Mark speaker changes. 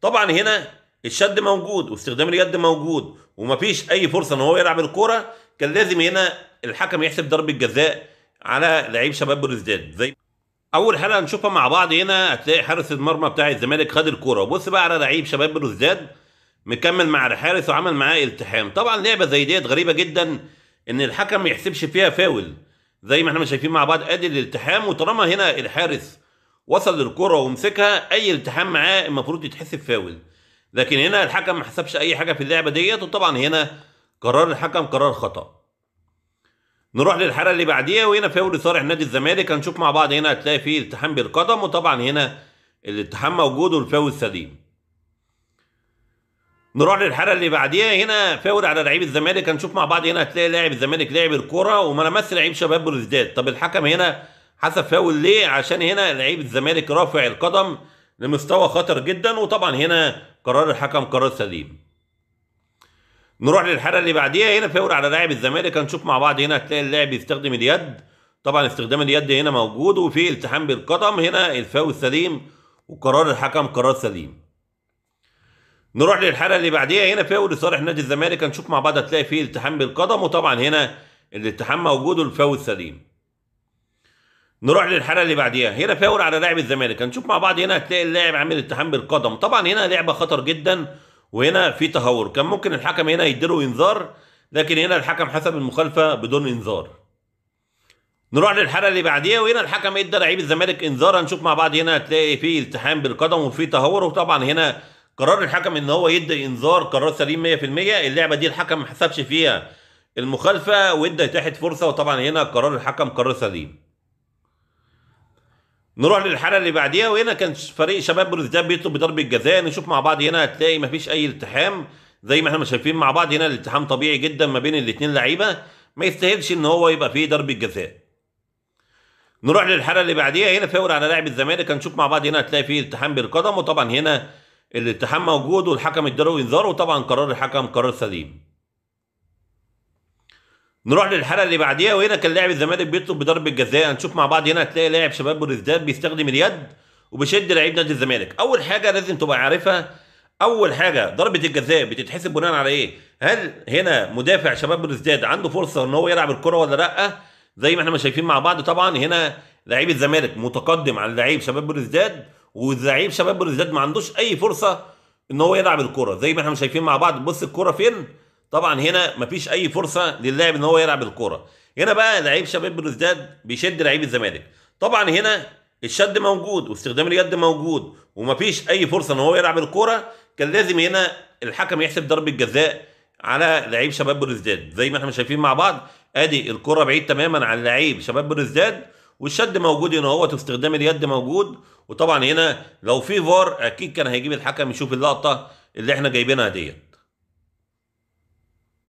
Speaker 1: طبعا هنا الشد موجود واستخدام اليد موجود ومفيش اي فرصه ان هو يلعب الكوره. كان لازم هنا الحكم يحسب ضربه جزاء على لعيب شباب بلوزداد. زي اول حاجه هنشوفها مع بعض، هنا هتلاقي حارس المرمى بتاع الزمالك خد الكوره، وبص بقى على لعيب شباب بلوزداد مكمل مع الحارس وعمل معاه التحام. طبعا لعبه زي ديت غريبه جدا ان الحكم ما يحسبش فيها فاول، زي ما احنا شايفين مع بعض ادي الالتحام، وطالما هنا الحارس وصل للكرة ومسكها اي التحام معاه المفروض يتحسب فاول. لكن هنا الحكم ما حسبش اي حاجه في اللعبه ديت، وطبعا هنا قرار الحكم قرار خطأ. نروح للحاله اللي بعديها، وهنا فاول لصالح نادي الزمالك. هنشوف مع بعض هنا هتلاقي فيه التحام بالقدم، وطبعا هنا الالتحام موجود والفاول سليم. نروح للحاله اللي بعديها، هنا فاول على لعيب الزمالك. هنشوف مع بعض هنا هتلاقي لاعب الزمالك لعب الكوره وما لمس لعيب شباب بلوزداد. طب الحكم هنا حسب فاول ليه؟ عشان هنا لعيب الزمالك رافع القدم لمستوى خطر جدا، وطبعا هنا قرار الحكم قرار سليم. نروح للحاله اللي بعديها، هنا فاول على لاعب الزمالك. هنشوف مع بعض هنا هتلاقي اللاعب يستخدم اليد، طبعا استخدام اليد هنا موجود وفي التحام بالقدم، هنا الفاول سليم وقرار الحكم قرار سليم. نروح للحاله اللي بعديها، هنا فاول لصالح نادي الزمالك. هنشوف مع بعض هتلاقي فيه التحام بالقدم، وطبعا هنا الالتحام موجود والفاول سليم. نروح للحاله اللي بعديها، هنا فاول على لاعب الزمالك. هنشوف مع بعض هنا هتلاقي اللاعب عامل التحام بالقدم، طبعا هنا لعبه خطر جدا وهنا في تهور. كان ممكن الحكم هنا يديله انذار، لكن هنا الحكم حسب المخالفه بدون انذار. نروح للحاله اللي بعديها، وهنا الحكم ادى لعيب الزمالك انذار. هنشوف مع بعض هنا هتلاقي فيه التحام بالقدم وفي تهور، وطبعا هنا قرار الحكم ان هو يدي انذار قرار سليم 100%. اللعبه دي الحكم ما حسبش فيها المخالفه وادى اتاحه فرصه، وطبعا هنا قرار الحكم قرار سليم. نروح للحاله اللي بعديها، وهنا كان فريق شباب بلوزداد بيطلب بضربه جزاء. نشوف مع بعض هنا هتلاقي مفيش اي التحام، زي ما احنا شايفين مع بعض هنا الالتحام طبيعي جدا ما بين الاثنين لعيبه، ما يستاهلش ان هو يبقى فيه ضربه جزاء. نروح للحاله اللي بعديها، هنا فاول على لاعب الزمالك. هنشوف مع بعض هنا هتلاقي فيه التحام بالقدم، وطبعا هنا الالتحام موجود والحكم اداله انذار، وطبعا قرار الحكم قرار سليم. نروح للحاله اللي بعديها، وهنا كان لاعب الزمالك بيطلب بضربه جزاء. هنشوف مع بعض هنا هتلاقي لاعب شباب بلوزداد بيستخدم اليد وبيشد لعيب نادي الزمالك. اول حاجه لازم تبقى عارفها، اول حاجه ضربه الجزاء بتتحسب بناء على ايه؟ هل هنا مدافع شباب بلوزداد عنده فرصه ان هو يلعب الكره ولا لا؟ زي ما احنا شايفين مع بعض طبعا هنا لعيب الزمالك متقدم على لعيب شباب بلوزداد، واللعيب شباب بلوزداد ما عندوش اي فرصه ان هو يلعب الكره. زي ما احنا شايفين مع بعض، بص الكره فين؟ طبعا هنا مفيش اي فرصه للاعب ان هو يلعب الكره. هنا بقى لعيب شباب بلوزداد بيشد لعيب الزمالك، طبعا هنا الشد موجود واستخدام اليد موجود ومفيش اي فرصه ان هو يلعب الكره. كان لازم هنا الحكم يحسب ضربه جزاء على لعيب شباب بلوزداد. زي ما احنا شايفين مع بعض ادي الكره بعيد تماما عن لعيب شباب بلوزداد، والشد موجود هنا اهوت واستخدام اليد موجود. وطبعا هنا لو في فار اكيد كان هيجيب الحكم يشوف اللقطه اللي احنا جايبينها ديت.